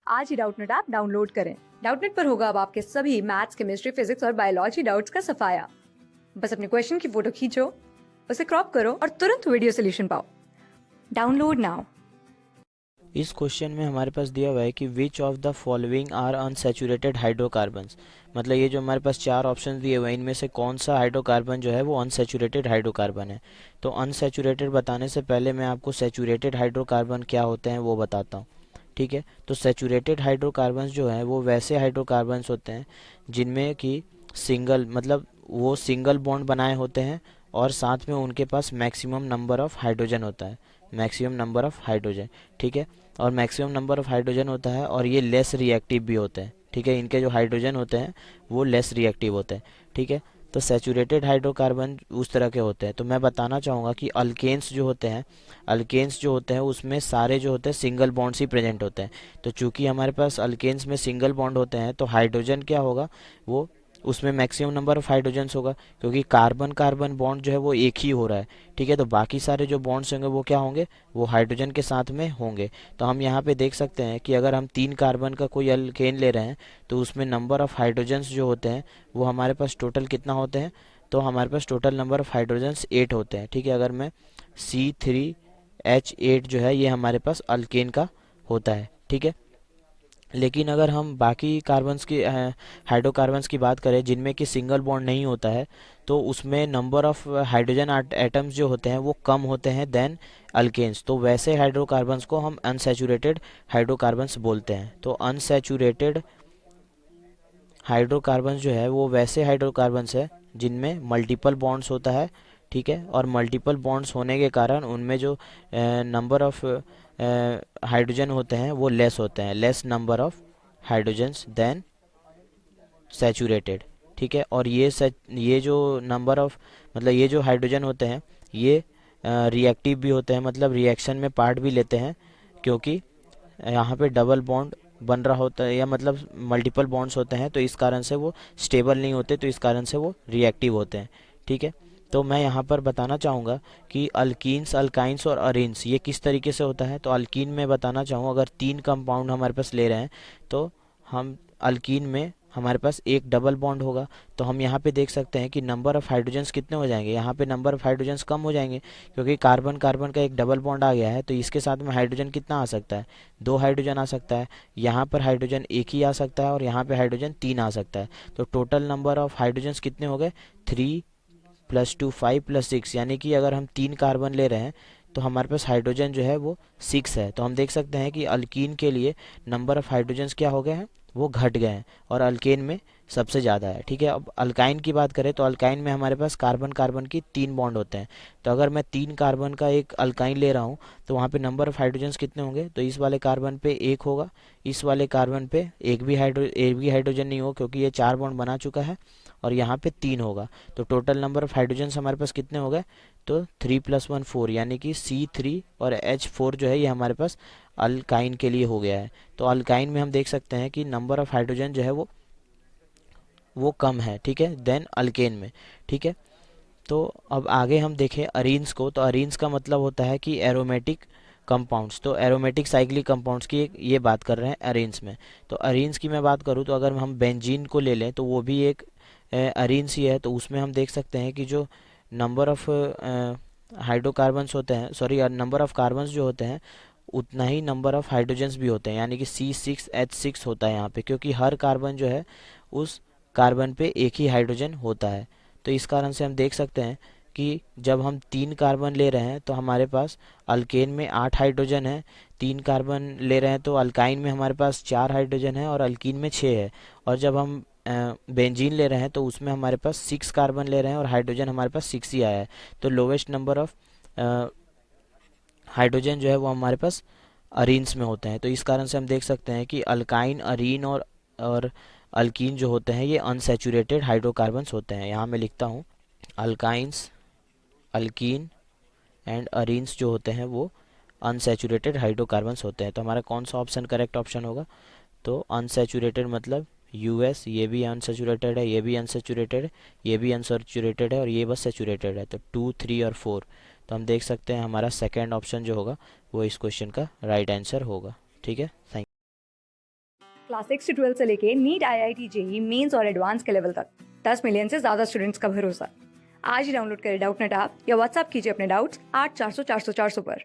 आज ही Doubtnut app download करें। Doubtnut पर होगा अब आपके सभी मैथ्स, केमिस्ट्री, फिजिक्स और बायोलॉजी डाउट्स का सफाया। बस अपने क्वेश्चन की फोटो खींचो, उसे क्रॉप करो और तुरंत वीडियो सोल्यूशन पाओ। Download now. इस क्वेश्चन में हमारे पास दिया हुआ है कि which of the following are unsaturated hydrocarbons. मतलब ये जो हमारे पास चार ऑप्शन दिए हुए हैं, इनमें से कौन सा हाइड्रोकार्बन जो है वो अनसैचुरेटेड हाइड्रोकार्बन है। तो अनसैचुरेटेड बताने से पहले मैं आपको सैचुरेटेड हाइड्रोकार्बन क्या होते हैं वो बताता हूँ। ठीक है, तो सैचुरेटेड हाइड्रोकार्बन्स जो हैं वो वैसे हाइड्रोकार्बन्स होते हैं जिनमें कि सिंगल मतलब वो सिंगल बॉन्ड बनाए होते हैं और साथ में उनके पास मैक्सिमम नंबर ऑफ हाइड्रोजन होता है, मैक्सिमम नंबर ऑफ हाइड्रोजन। ठीक है, और मैक्सिमम नंबर ऑफ हाइड्रोजन होता है और ये लेस रिएक्टिव भी होते हैं। ठीक है, इनके जो हाइड्रोजन होते हैं वो लेस रिएक्टिव होते हैं। ठीक है, तो सैचुरेटेड हाइड्रोकार्बन उस तरह के होते हैं। तो मैं बताना चाहूँगा कि अल्केन्स जो होते हैं, अल्केन्स जो होते हैं उसमें सारे जो होते हैं सिंगल बॉन्ड्स ही प्रेजेंट होते हैं। तो चूंकि हमारे पास अल्केन्स में सिंगल बॉन्ड होते हैं तो हाइड्रोजन क्या होगा, वो उसमें मैक्सिमम नंबर ऑफ हाइड्रोजन्स होगा, क्योंकि कार्बन कार्बन बॉन्ड जो है वो एक ही हो रहा है। ठीक है, तो बाकी सारे जो बॉन्ड्स होंगे वो क्या होंगे, वो हाइड्रोजन के साथ में होंगे। तो हम यहाँ पे देख सकते हैं कि अगर हम 3 कार्बन का कोई अल्केन ले रहे हैं तो उसमें नंबर ऑफ हाइड्रोजन्स जो होते हैं वो हमारे पास टोटल कितना होते हैं, तो हमारे पास टोटल नंबर ऑफ हाइड्रोजन्स 8 होते हैं। ठीक है, अगर मैं C3H8 जो है ये हमारे पास अल्केन का होता है। ठीक है, लेकिन अगर हम बाकी कार्बन्स की हाइड्रोकार्बन्स की बात करें जिनमें कि सिंगल बॉन्ड नहीं होता है, तो उसमें नंबर ऑफ हाइड्रोजन एटम्स जो होते हैं वो कम होते हैं देन अल्केन्स। तो वैसे हाइड्रोकार्बन्स को हम अनसैचुरेटेड हाइड्रोकार्बन्स बोलते हैं। तो अनसैचुरेटेड हाइड्रोकार्बन्स जो है वो वैसे हाइड्रोकार्बन्स है जिनमें मल्टीपल बॉन्ड्स होता है। ठीक है, और मल्टीपल बॉन्ड्स होने के कारण उनमें जो नंबर ऑफ हाइड्रोजन होते हैं वो लेस होते हैं, less number of hydrogens than saturated. ठीक है, और ये जो नंबर ऑफ मतलब ये जो हाइड्रोजन होते हैं ये रिएक्टिव भी होते हैं, मतलब रिएक्शन में पार्ट भी लेते हैं, क्योंकि यहाँ पे डबल बॉन्ड बन रहा होता है या मतलब मल्टीपल बॉन्ड्स होते हैं, तो इस कारण से वो स्टेबल नहीं होते, तो इस कारण से वो रिएक्टिव होते हैं। ठीक है, तो मैं यहाँ पर बताना चाहूँगा कि अल्कीन्स, अल्काइंस और अरेन्स ये किस तरीके से होता है। तो अल्कीन में बताना चाहूँ, अगर 3 कंपाउंड हमारे पास ले रहे हैं तो हम अल्कीन में हमारे पास एक डबल बॉन्ड होगा। तो हम यहाँ पे देख सकते हैं कि नंबर ऑफ हाइड्रोजन्स कितने हो जाएंगे, यहाँ पे नंबर ऑफ हाइड्रोजन्स कम हो जाएंगे, क्योंकि कार्बन कार्बन का एक डबल बॉन्ड आ गया है। तो इसके साथ में हाइड्रोजन कितना आ सकता है, 2 हाइड्रोजन आ सकता है। यहाँ पर हाइड्रोजन एक ही आ सकता है और यहाँ पे हाइड्रोजन 3 आ सकता है। तो टोटल नंबर ऑफ हाइड्रोजन्स कितने हो गए, 3 + 2 5 + 6, यानी कि अगर हम 3 कार्बन ले रहे हैं तो हमारे पास हाइड्रोजन जो है वो 6 है। तो हम देख सकते हैं कि अल्कीन के लिए नंबर ऑफ हाइड्रोजन्स क्या हो गए हैं, वो घट गए हैं, और अल्केन में सबसे ज़्यादा है। ठीक है, अब अल्काइन की बात करें तो अल्काइन में हमारे पास कार्बन कार्बन की 3 बॉन्ड होते हैं। तो अगर मैं 3 कार्बन का एक अल्काइन ले रहा हूँ तो वहाँ पे नंबर ऑफ हाइड्रोजन्स कितने होंगे, तो इस वाले कार्बन पे 1 होगा, इस वाले कार्बन पे एक भी हाइड्रोजन नहीं होगा क्योंकि ये 4 बॉन्ड बना चुका है, और यहाँ पे 3 होगा। तो टोटल नंबर ऑफ हाइड्रोजन्स हमारे पास कितने हो गए, तो 3 + 1 4, यानी कि C3 और H4 जो है ये हमारे पास अल्काइन के लिए हो गया है। तो अल्काइन में हम देख सकते हैं कि नंबर ऑफ हाइड्रोजन जो है वो कम है। ठीक है, देन अल्केन में। ठीक है, तो अब आगे हम देखें अरीन्स को। तो अरीन्स का मतलब होता है कि एरोमेटिक कंपाउंड्स, तो एरोमेटिक साइक्लिक कंपाउंड्स की ये बात कर रहे हैं अरीन्स में। तो अरीन्स की मैं बात करूँ तो अगर हम बेंजीन को ले लें तो वो भी एक अरीन्स ही है। तो उसमें हम देख सकते हैं कि जो नंबर ऑफ हाइड्रोकार्बन्स होते हैं, सॉरी नंबर ऑफ कार्बन्स जो होते हैं उतना ही नंबर ऑफ हाइड्रोजन्स भी होते हैं, यानी कि C6H6 होता है यहाँ पे, क्योंकि हर कार्बन जो है उस कार्बन पे एक ही हाइड्रोजन होता है। तो इस कारण से हम देख सकते हैं कि जब हम 3 कार्बन ले रहे हैं तो हमारे पास अल्केन में 8 हाइड्रोजन है, 3 कार्बन ले रहे हैं तो अल्काइन में हमारे पास 4 हाइड्रोजन है और अल्कीन में 6 है। और जब हम बेंजीन ले रहे हैं तो उसमें हमारे पास 6 कार्बन ले रहे हैं और हाइड्रोजन हमारे पास 6 ही आया है। तो लोवेस्ट नंबर ऑफ हाइड्रोजन जो है वो हमारे पास अरीन्स में होते हैं। तो इस कारण से हम देख सकते हैं कि अल्काइन, अरीन और अल्कीन जो होते हैं ये अनसैचुरेटेड हाइड्रोकार्बन्स होते हैं। यहाँ मैं लिखता हूँ अल्काइंस, अल्कीन एंड अरीन्स जो होते हैं वो अनसैचुरेटेड हाइड्रोकार्बन्स होते हैं। तो हमारा कौन सा ऑप्शन करेक्ट ऑप्शन होगा, तो अनसैचुरेटेड मतलब US, ये भी अनसैचुरेटेड है, ये भी अनसैचुरेटेड है, ये भी अनसैचुरेटेड है और ये बस सैचुरेटेड है। तो 2, 3 और 4, तो हम देख सकते हैं हमारा सेकेंड ऑप्शन जो होगा वो इस क्वेश्चन का राइट आंसर होगा। ठीक है, थैंक क्लास 6 से 12 से लेके नीट, IIT, जेई मेंस और एडवांस के लेवल तक 10 मिलियन से ज्यादा स्टूडेंट्स का भरोसा। आज ही डाउनलोड करें डाउटनेट ऐप या व्हाट्सएप कीजिए अपने डाउट्स 8400 400 400 पर।